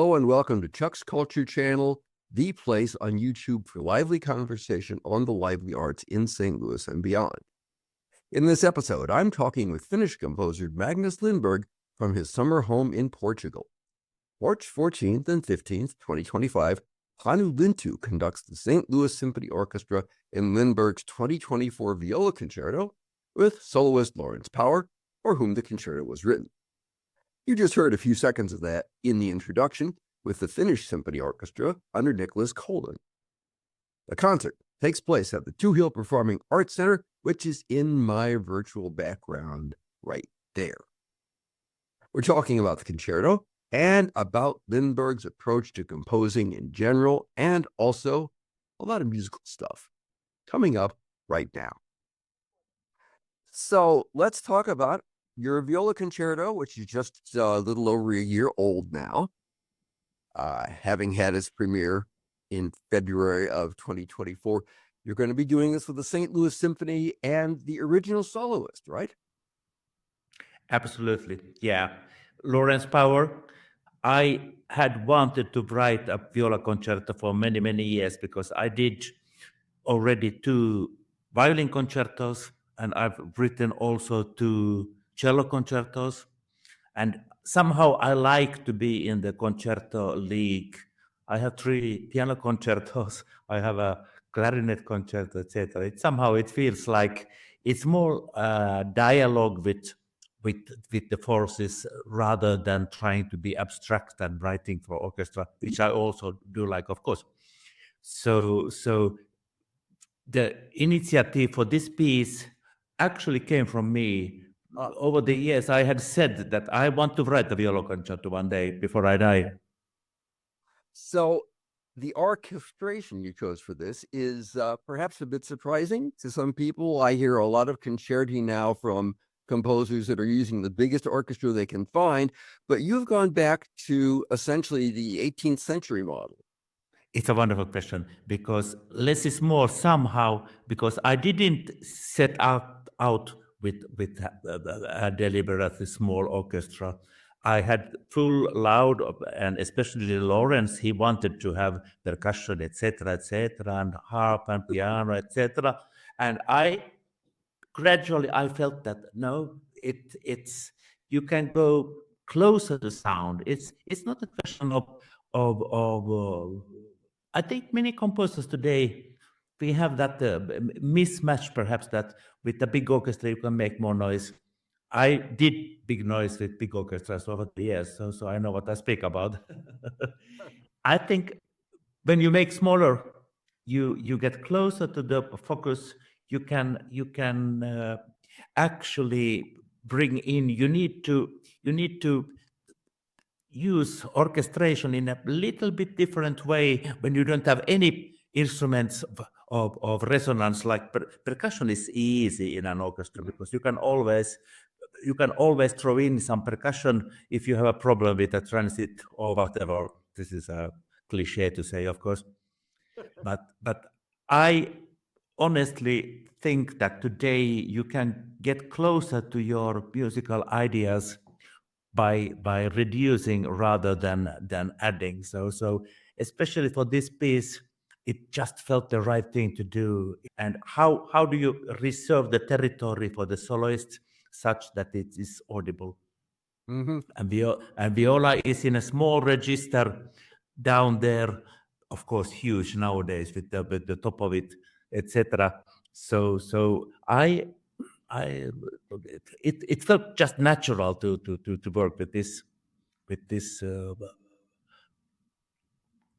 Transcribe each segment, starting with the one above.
Hello and welcome to Chuck's Culture Channel, the place on YouTube for lively conversation on the lively arts in St. Louis and beyond. In this episode, I'm talking with Finnish composer Magnus Lindberg from his summer home in Portugal. March 14th and 15th, 2025, Hannu Lintu conducts the St. Louis Symphony Orchestra in Lindberg's 2024 Viola Concerto with soloist Lawrence Power, for whom the concerto was written. You just heard a few seconds of that in the introduction with the Finnish Symphony Orchestra under Nicholas Colin. The concert takes place at the Touhill Performing Arts Center, which is in my virtual background right there. We're talking about the concerto and about Lindberg's approach to composing in general, and also a lot of musical stuff coming up right now. So let's talk about your Viola Concerto, which is just a little over a year old now, having had its premiere in February of 2024. You're going to be doing this with the St. Louis Symphony and the original soloist, right? Absolutely, yeah. Lawrence Power. I had wanted to write a viola concerto for many, many years because I did already 2 violin concertos, and I've written also 2 cello concertos. And somehow I like to be in the concerto league. I have 3 piano concertos. I have a clarinet concerto, etc. Somehow it feels like it's more dialogue with the forces rather than trying to be abstract and writing for orchestra, which I also do like, of course. So the initiative for this piece actually came from me. Over the years, I had said that I want to write the viola concerto one day before I die. So the orchestration you chose for this is perhaps a bit surprising to some people. I hear a lot of concerti now from composers that are using the biggest orchestra they can find, but you've gone back to essentially the 18th century model. It's a wonderful question because less is more somehow, because I didn't set out with a deliberately small orchestra. I had full loud, and especially Lawrence, he wanted to have percussion, etc., and harp and piano, etc. And I gradually felt that no, it's you can go closer to sound. It's not a question of I think many composers today, we have that mismatch perhaps, that with the big orchestra you can make more noise. I did big noise with big orchestras over the years, so I know what I speak about. I think when you make smaller, you get closer to the focus. You can actually bring in. You need to use orchestration in a little bit different way when you don't have any instruments of resonance. Like percussion is easy in an orchestra because you can always throw in some percussion if you have a problem with a transit or whatever. This is a cliche to say, of course, but I honestly think that today you can get closer to your musical ideas by reducing rather than adding. So especially for this piece, it just felt the right thing to do. And how do you reserve the territory for the soloist such that it is audible? Mm-hmm. And viola is in a small register down there, of course, huge nowadays with the top of it, etc. So it felt just natural to work with this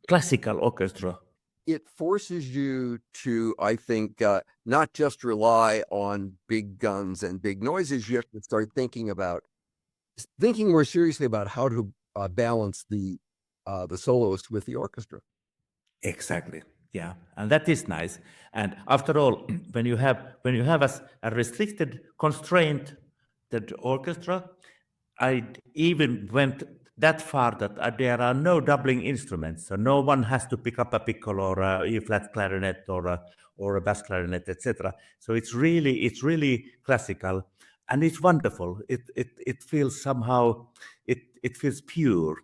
classical orchestra. It forces you to, I think, not just rely on big guns and big noises. You have to start thinking more seriously about how to balance the soloist with the orchestra. Exactly. Yeah, and that is nice. And after all, when you have a restricted, constraint that orchestra, I even went that far that there are no doubling instruments, so no one has to pick up a piccolo or a E flat clarinet or a bass clarinet, etc. So it's really classical, and it's wonderful. It feels somehow it feels pure.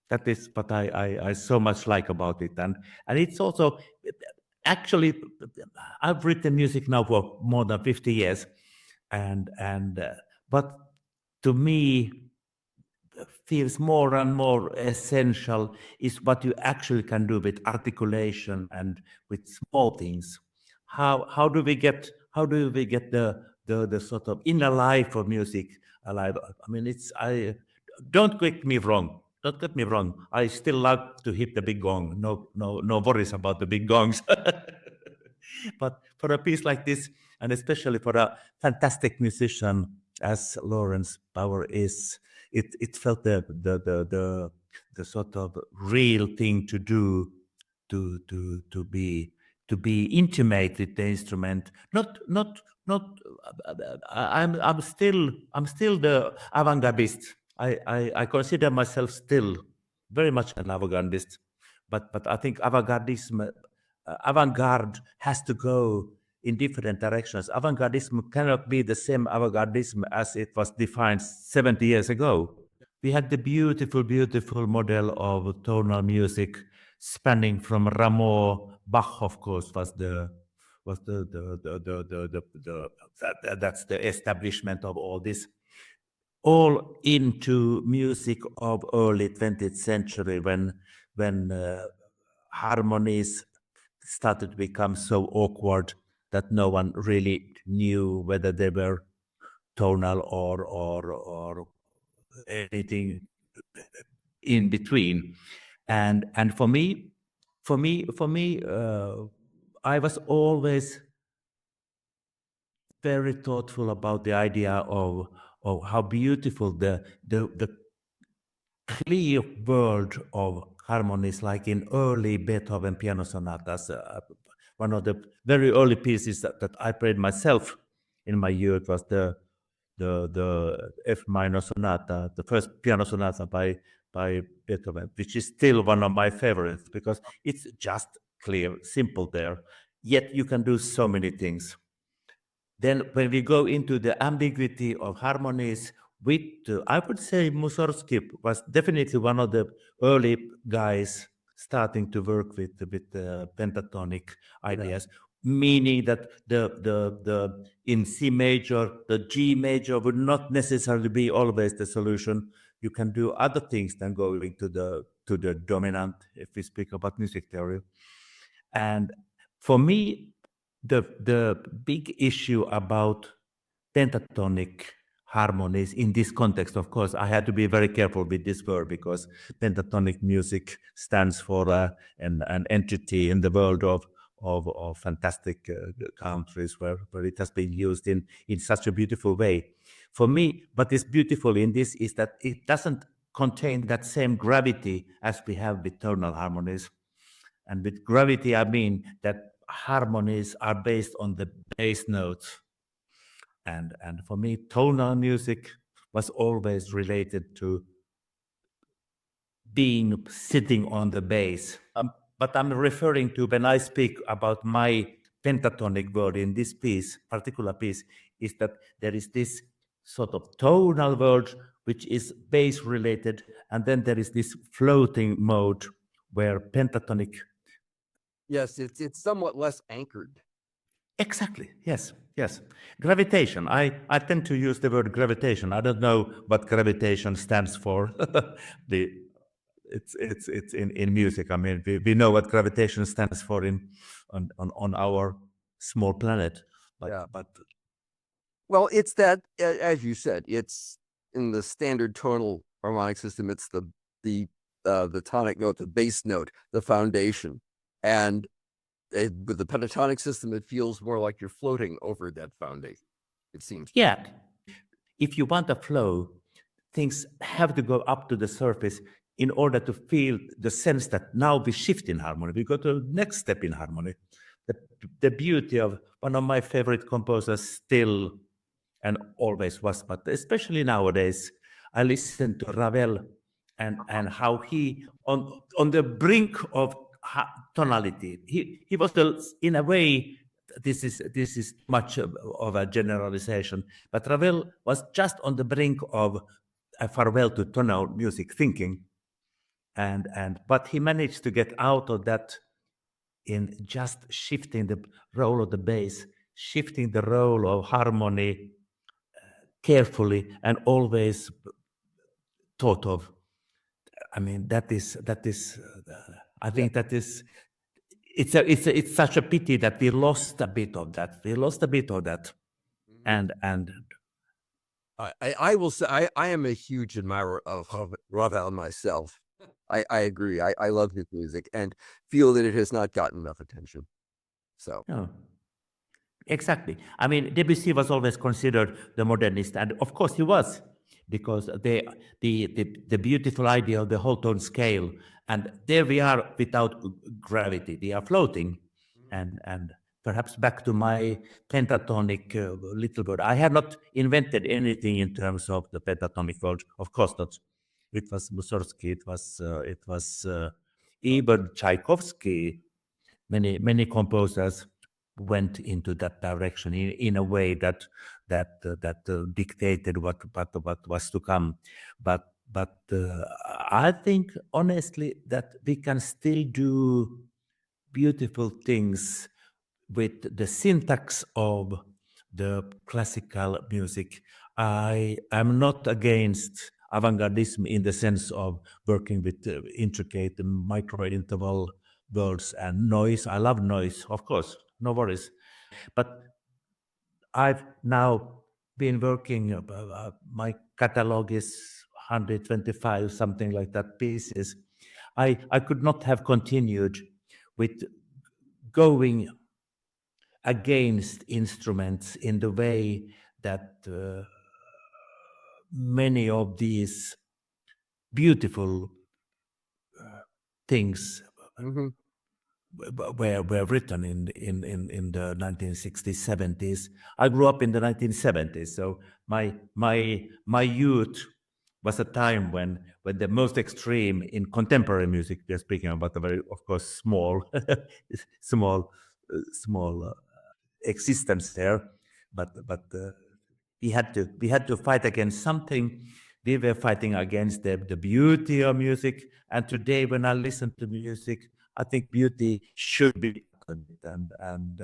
That is what I so much like about it, and it's also actually I've written music now for more than 50 years, and but to me feels more and more essential is what you actually can do with articulation and with small things. How do we get the sort of inner life of music alive? I mean, it's I don't get me wrong. Don't get me wrong. I still love to hit the big gong. No worries about the big gongs. But for a piece like this, and especially for a fantastic musician as Lawrence Bauer is, it felt the sort of real thing to do to be intimate with the instrument. I'm still the avant-gardist. I consider myself still very much an avant-gardist, but I think avant-garde has to go in different directions. Avant-gardism cannot be the same avant-gardism as it was defined 70 years ago. We had the beautiful model of tonal music spanning from Rameau. Bach, of course, that's the establishment of all this, all into music of early 20th century when harmonies started to become so awkward that no one really knew whether they were tonal or anything in between. And for me, I was always very thoughtful about the idea of how beautiful the clear world of harmonies, like in early Beethoven piano sonatas. One of the very early pieces that I played myself in my youth was the F minor sonata, the first piano sonata by Beethoven, which is still one of my favorites because it's just clear, simple there. Yet you can do so many things. Then, when we go into the ambiguity of harmonies, with I would say Mussorgsky was definitely one of the early guys starting to work with pentatonic ideas, meaning that the in C major, the G major would not necessarily be always the solution. You can do other things than going to the dominant, if we speak about music theory. And for me, the big issue about pentatonic harmonies in this context, of course, I had to be very careful with this word because pentatonic music stands for an entity in the world of fantastic countries where it has been used in such a beautiful way. For me, what is beautiful in this is that it doesn't contain that same gravity as we have with tonal harmonies. And with gravity, I mean that harmonies are based on the bass notes. And for me, tonal music was always related to being sitting on the bass. But I'm referring to when I speak about my pentatonic world in this piece, particular piece, is that there is this sort of tonal world which is bass related, and then there is this floating mode where pentatonic. Yes, it's somewhat less anchored. Exactly. Yes. Yes. Gravitation. I tend to use the word gravitation. I don't know what gravitation stands for. the it's in music. I mean, we know what gravitation stands for on our small planet. But Yeah. but Well, it's that, as you said, it's in the standard tonal harmonic system. It's the tonic note, the bass note, the foundation, and with the pentatonic system, it feels more like you're floating over that foundation. It seems. yeah, if you want a flow, things have to go up to the surface in order to feel the sense that now we shift in harmony. We go to the next step in harmony. The, the beauty of one of my favorite composers still and always was, but especially nowadays, I listen to Ravel and how he on the brink of tonality. He was in a way, this is much of a generalization, but Ravel was just on the brink of a farewell to tonal music thinking, and but he managed to get out of that in just shifting the role of the bass, shifting the role of harmony carefully and always thought of. I mean, that is. I Yeah. think that is. It's such a pity that we lost a bit of that. We lost a bit of that, Mhm. and I will say I am a huge admirer of Ravel myself. I agree. I love his music and feel that it has not gotten enough attention. So, no, exactly. I mean, Debussy was always considered the modernist, and of course he was, because the beautiful idea of the whole tone scale, and there we are without gravity. We are floating, and perhaps back to my pentatonic little bird. I have not invented anything in terms of the pentatonic world. Of course not. It was Mussorgsky. It was even Tchaikovsky. Many composers went into that direction in a way that dictated what was to come. But I think honestly that we can still do beautiful things with the syntax of the classical music. I am not against avant-gardism in the sense of working with intricate micro-interval words and noise. I love noise, of course, no worries. But I've now been working, my catalog is 125, something like that, pieces. I could not have continued with going against instruments in the way that many of these beautiful things mhm. were written in the 1960s, 70s. I grew up in the 1970s, so my youth was a time when the most extreme in contemporary music, we're speaking about a very, of course, small small existence there, but we had to fight against something. We were fighting against the beauty of music, and today when I listen to music, I think beauty should be accompanied, and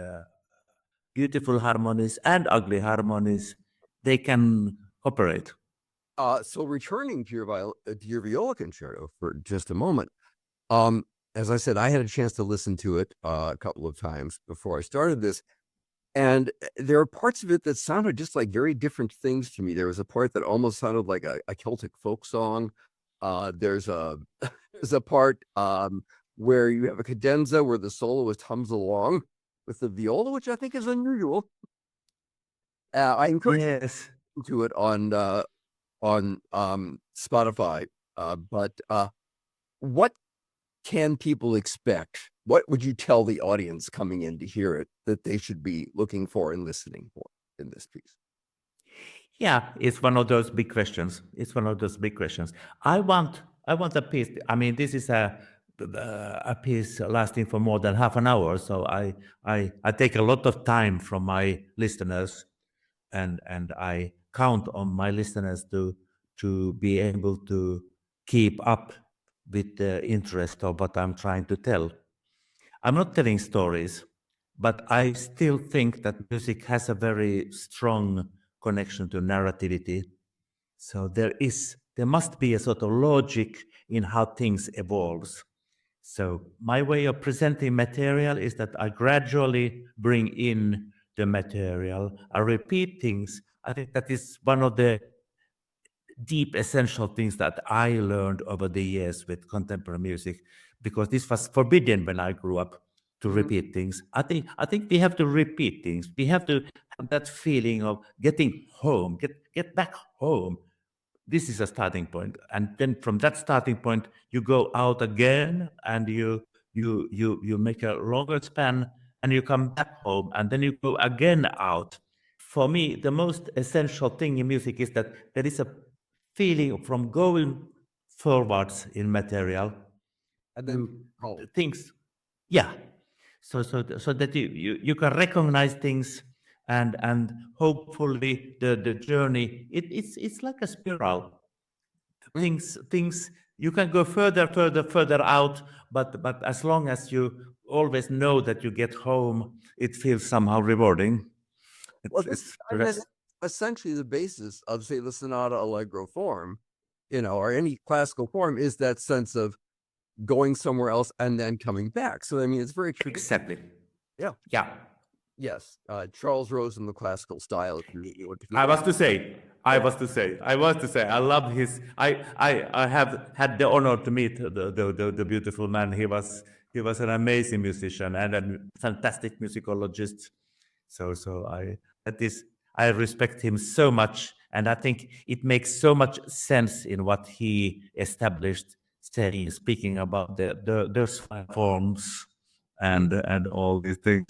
beautiful harmonies and ugly harmonies, they can cooperate. So returning to your viola concerto for just a moment. Um, as I said, I had a chance to listen to it a couple of times before I started this. And there are parts of it that sounded just like very different things to me. There was a part that almost sounded like a Celtic folk song. There's a there's a part where you have a cadenza where the soloist hums along with the viola, which I think is unusual. I encourage Yes. you to it on Spotify. But what can people expect? What would you tell the audience coming in to hear it that they should be looking for and listening for in this piece? Yeah, it's one of those big questions. It's one of those big questions. I want a piece. I mean, this is a piece lasting for more than half an hour, so I take a lot of time from my listeners, and I count on my listeners to be able to keep up with the interest of what I'm trying to tell. I'm not telling stories, but I still think that music has a very strong connection to narrativity. So there must be a sort of logic in how things evolves. So my way of presenting material is that I gradually bring in the material. I repeat things. I think that is one of the deep essential things that I learned over the years with contemporary music, because this was forbidden when I grew up to Mhm. repeat things. I think we have to repeat things. We have to have that feeling of getting home, get back home. This is a starting point, and then from that starting point you go out again, and you make a longer span, and you come back home, and then you go again out. For me, the most essential thing in music is that there is a feeling from going forwards in material And then to home. things. Yeah. So that you can recognize things, and hopefully the journey, it's like a spiral. Mm. Things, you can go further out, but as long as you always know that you get home, it feels somehow rewarding. Well, that's essentially the basis of, say, the sonata allegro form, or any classical form, is that sense of going somewhere else and then coming back. So, I mean, it's very traditional. Exactly. Yeah. Yeah. Yes. Charles Rose in the classical style. If you I was to say, I love his. I have had the honor to meet the beautiful man. He was an amazing musician and a fantastic musicologist. So I respect him so much, and I think it makes so much sense in what he established, speaking about those forms and all these things.